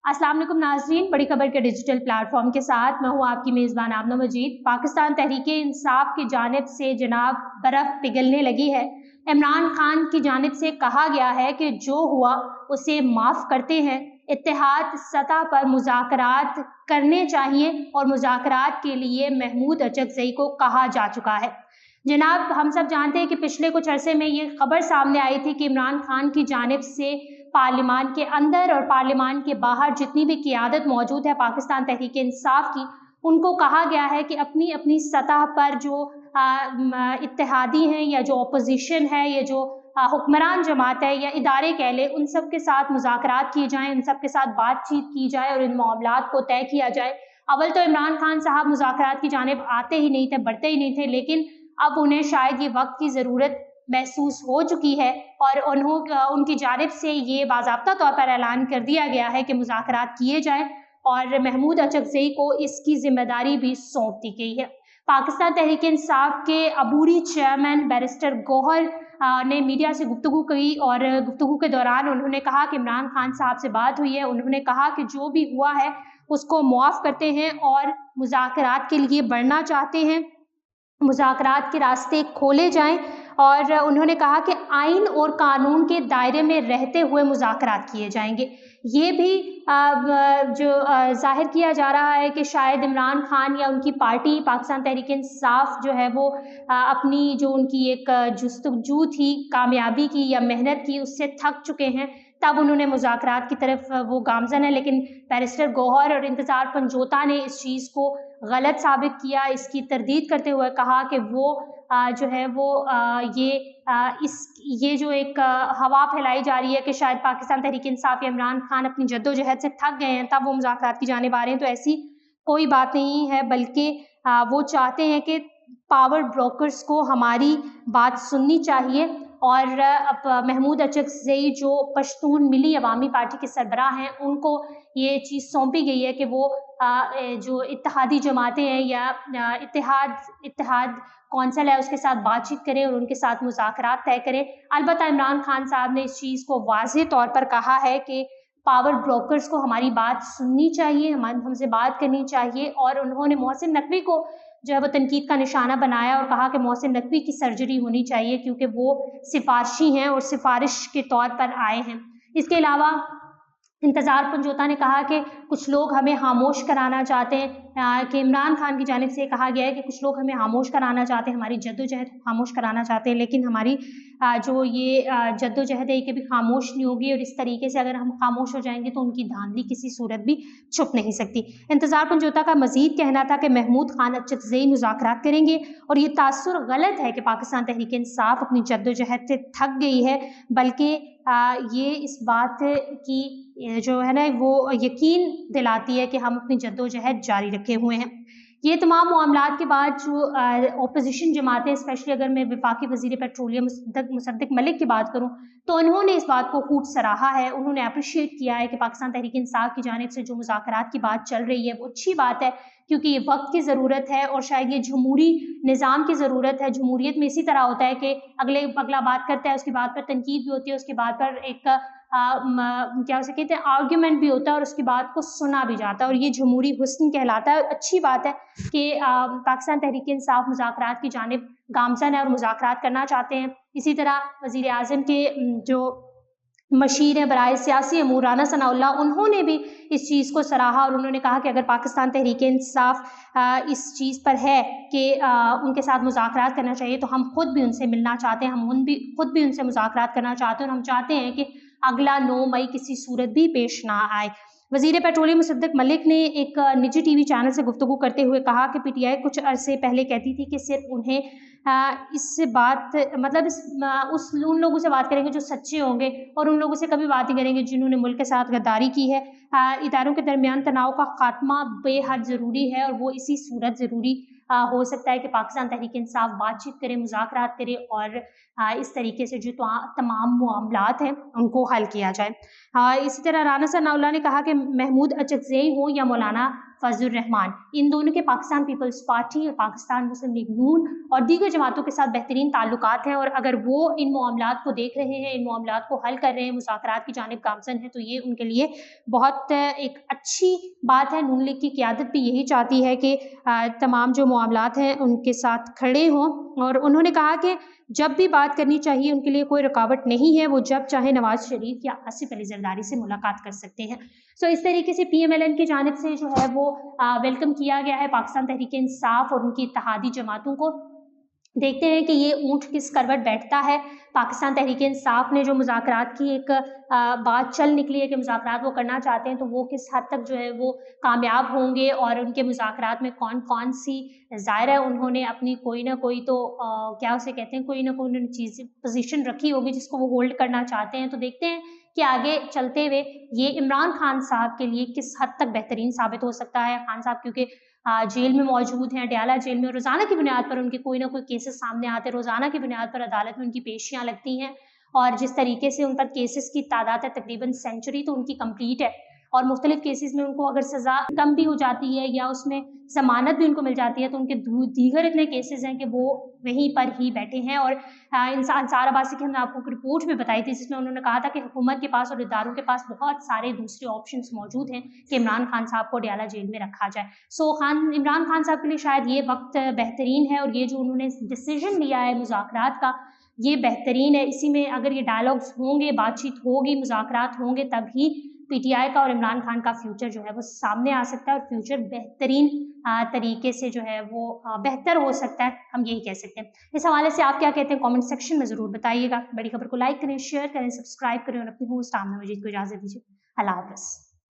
अस्सलाम वालेकुम नाज़रीन, बड़ी खबर के डिजिटल प्लेटफॉर्म के साथ मैं हूँ आपकी मेज़बान आमना मजीद। पाकिस्तान तहरीके इंसाफ की जानिब से जनाब बर्फ़ पिघलने लगी है। इमरान खान की जानिब से कहा गया है कि जो हुआ उसे माफ़ करते हैं। इत्तेहाद सतह पर मुज़ाकरात करने चाहिए और मुज़ाकरात के लिए महमूद अचकज़ई को कहा जा चुका है। जनाब, हम सब जानते हैं कि पिछले कुछ अरसे में ये खबर सामने आई थी कि इमरान खान की जानिब से पार्लिमान के अंदर और पार्लिमान के बाहर जितनी भी क़ियादत मौजूद है पाकिस्तान तहरीक इंसाफ की, उनको कहा गया है कि अपनी अपनी सतह पर जो इत्तेहादी हैं या जो अपोजिशन है या जो हुक्मरान जमात है या इदारे कह लें, उन सब के साथ मुज़ाकरात किए जाएँ, उन सब के साथ बातचीत की जाए और इन मामलात को तय किया जाए। अव्वल तो इमरान खान साहब मुज़ाकरात की जानिब आते ही नहीं थे, बढ़ते ही नहीं थे, लेकिन अब उन्हें शायद ये वक्त की ज़रूरत महसूस हो चुकी है और उनकी जानिब से ये बाज़ाब्ता तौर पर ऐलान कर दिया गया है कि मुज़ाकरात किए जाएँ और महमूद अचकज़ई को इसकी ज़िम्मेदारी भी सौंप दी गई है। पाकिस्तान तहरीक इंसाफ के अबूरी चेयरमैन बैरिस्टर गौहर ने मीडिया से गुफ्तगू की और गुफ्तगू के दौरान उन्होंने कहा कि इमरान खान साहब से बात हुई है। उन्होंने कहा कि जो भी हुआ है उसको मुआफ़ करते हैं और मुज़ाकरात के लिए बढ़ना चाहते हैं, मुज़ाकरात के रास्ते खोले जाएँ और उन्होंने कहा कि आइन और कानून के दायरे में रहते हुए मुज़ाकरात किए जाएंगे। ये भी ज़ाहिर किया जा रहा है कि शायद इमरान खान या उनकी पार्टी पाकिस्तान तहरीक इंसाफ जो है वो अपनी जो उनकी एक जुस्तजू थी कामयाबी की या मेहनत की, उससे थक चुके हैं, तब उन्होंने मुज़ाकरात की तरफ वो गामज़न है। लेकिन बैरिस्टर गौहर और इंतज़ार पंजोता ने इस चीज़ को गलत साबित किया, इसकी तरदीद करते हुए कहा कि वो जो है वो ये जो एक हवा फैलाई जा रही है कि शायद पाकिस्तान तहरीक इंसाफ या इमरान खान अपनी जद्दोजहद से थक गए हैं, तब वो मुज़ाकरात की जानिब आ रहे हैं, तो ऐसी कोई बात नहीं है, बल्कि वो चाहते हैं कि पावर ब्रोकर्स को हमारी बात सुननी चाहिए और अब महमूद अचकज़ई जो पश्तून मिली अवामी पार्टी के सरबराह हैं, उनको ये चीज़ सौंपी गई है कि वो जो इत्तेहादी जमातें हैं या इत्तेहाद कौंसिल है उसके साथ बातचीत करें और उनके साथ मुज़ाकरात तय करें। अलबत्ता इमरान खान साहब ने इस चीज़ को वाज़ेह तौर पर कहा है कि पावर ब्रोकर्स को हमारी बात सुननी चाहिए, हमसे बात करनी चाहिए और उन्होंने मोहसिन नकवी को जो है वो तनकीद का निशाना बनाया और कहा कि मोहसिन नकवी की सर्जरी होनी चाहिए क्योंकि वो सिफारशी हैं और सिफारिश के तौर पर आए हैं। इसके अलावा इंतज़ार पंजोता ने कहा कि कुछ लोग हमें खामोश कराना चाहते हैं, कि इमरान खान की जानिब से कहा गया है कि कुछ लोग हमें खामोश कराना चाहते हैं, हमारी जद्दोजहद खामोश कराना चाहते हैं, लेकिन हमारी जो ये जद्दोजहद है ये कभी खामोश नहीं होगी और इस तरीके से अगर हम खामोश हो जाएंगे तो उनकी धांधली किसी सूरत भी छुप नहीं सकती। इंतज़ार पंजोता का मज़ीद कहना था कि महमूद खान अचकज़ई मुज़ाकरात करेंगे और ये तासुर गलत है कि पाकिस्तान तहरीक इंसाफ अपनी जद्दोजहद से थक गई है, बल्कि ये इस बात की जो है ना वो यकीन दिलाती है कि हम अपनी जद्दोजहद जारी रखे हुए हैं। ये तमाम मामलात के बाद जो अपोजिशन जमातें, स्पेशली अगर मैं वफाकी वज़ीर पेट्रोलियम मुसद्दिक मलिक की बात करूँ, तो उन्होंने इस बात को खूब सराहा है, उन्होंने अप्रिशिएट किया है कि पाकिस्तान तहरीक इंसाफ की जानिब से जो मुज़ाकरात की बात चल रही है वो अच्छी बात है, क्योंकि ये वक्त की ज़रूरत है और शायद ये जमहूरी निज़ाम की ज़रूरत है। जमहूरियत में इसी तरह होता है कि अगला बात करता है, उसकी बात पर तनकीद भी होती है, उसके बाद पर एक क्या उसे कहते हैं आर्ग्यूमेंट भी होता है और उसकी बात को सुना भी जाता है और ये जमहूरी हुस्न कहलाता है। अच्छी बात है कि पाकिस्तान तहरीक इंसाफ मुज़ाकरात की जानिब गामज़न है और मुज़ाकरात करना चाहते हैं। इसी तरह वज़ीर आज़म के जो मशीर है बराए सियासी अमूर राना सनाउल्लाह, उन्होंने भी इस चीज़ को सराहा और उन्होंने कहा कि अगर पाकिस्तान तहरीक इंसाफ इस चीज़ पर है कि उनके साथ मुज़ाकरात करना चाहिए तो हम खुद भी उनसे मिलना चाहते हैं, हम खुद भी उनसे मुज़ाकरात करना चाहते हैं और हम चाहते हैं कि अगला 9 मई किसी सूरत भी पेश ना आए। वज़ीर पेट्रोलियम मुसद्दिक मलिक ने एक निजी टीवी चैनल से गुफ्तगू करते हुए कहा कि पीटीआई कुछ अरसे पहले कहती थी कि सिर्फ उन्हें इससे बात मतलब उन लोगों से बात करेंगे जो सच्चे होंगे और उन लोगों से कभी बात नहीं करेंगे जिन्होंने मुल्क के साथ गद्दारी की है। इदारों के दरमियान तनाव का खात्मा बेहद ज़रूरी है और वो इसी सूरत ज़रूरी हो सकता है कि पाकिस्तान तहरीक इंसाफ बातचीत करे, मुज़ाकरात करे और इस तरीके से जो तमाम मामलात हैं उनको हल किया जाए। इसी तरह राना सनाउल्लाह ने कहा कि महमूद अचकज़ई हो या मौलाना फजलुर रहमान। इन दोनों के पाकिस्तान पीपल्स पार्टी और पाकिस्तान मुस्लिम लीग नून और दीगर जमातों के साथ बेहतरीन ताल्लुकात हैं, और अगर वो इन मामलात को देख रहे हैं, इन मामलात को हल कर रहे हैं, मुज़ाकरात की जानिब गामज़न है, तो ये उनके लिए बहुत एक अच्छी बात है। नून लीग की क़यादत भी यही चाहती है कि तमाम जो मामलात हैं उनके साथ खड़े हों, और उन्होंने कहा कि जब भी बात करनी चाहिए उनके लिए कोई रुकावट नहीं है, वो जब चाहे नवाज शरीफ या आसिफ अली जरदारी से मुलाकात कर सकते हैं। सो इस तरीके से PMLN की जानिब से जो है वो वेलकम किया गया है पाकिस्तान तहरीक इंसाफ और उनकी इत्तेहादी जमातों को। देखते हैं कि ये ऊँट किस करवट बैठता है। पाकिस्तान तहरीक इंसाफ ने जो मुज़ाकरात की एक बात चल निकली है कि मुज़ाकरात वो करना चाहते हैं, तो वो किस हद तक जो है वो कामयाब होंगे, और उनके मुज़ाकरात में कौन कौन सी, ज़ाहिर है उन्होंने अपनी कोई ना कोई तो क्या उसे कहते हैं, कोई ना कोई उन्होंने चीज़ पोजीशन रखी होगी जिसको वो होल्ड करना चाहते हैं। तो देखते हैं कि आगे चलते हुए ये इमरान खान साहब के लिए किस हद तक बेहतरीन साबित हो सकता है। खान साहब क्योंकि जेल में मौजूद हैं, अडयाला जेल में, रोज़ाना की बुनियाद पर उनके कोई ना कोई केसेस सामने आते हैं, रोज़ाना की बुनियाद पर अदालत में उनकी पेशियाँ लगती हैं, और जिस तरीके से उन पर केसेस की तादाद है तकरीबन सेंचुरी तो उनकी कंप्लीट है, और मुख्तलिफ केसेस में उनको अगर सज़ा कम भी हो जाती है या उसमें ज़मानत भी उनको मिल जाती है, तो उनके दीगर इतने केसेस हैं कि वो वहीं पर ही बैठे हैं। और अंसार अब्बासी की हमने आपको एक रिपोर्ट भी बताई थी जिसमें उन्होंने कहा था कि हुकूमत के पास और इदारों के पास बहुत सारे दूसरे ऑप्शंस मौजूद हैं कि इमरान खान साहब को अडयाला जेल में रखा जाए। सो इमरान खान साहब के लिए शायद ये वक्त बेहतरीन है, और ये जो उन्होंने डिसीजन लिया है मुज़ाकरात का, ये बेहतरीन है। इसी में अगर ये डायलॉग्स होंगे, बातचीत होगी, मुज़ाकरात होंगे, तभी PTI का और इमरान खान का फ्यूचर जो है वो सामने आ सकता है, और फ्यूचर बेहतरीन तरीके से जो है वो बेहतर हो सकता है, हम यही कह सकते हैं। इस हवाले से आप क्या कहते हैं कमेंट सेक्शन में ज़रूर बताइएगा। बड़ी खबर को लाइक करें, शेयर करें, सब्सक्राइब करें, और अपनी होस्ट आमना मजीद को इजाज़त दीजिए। अल्लाह हाफ़िज़।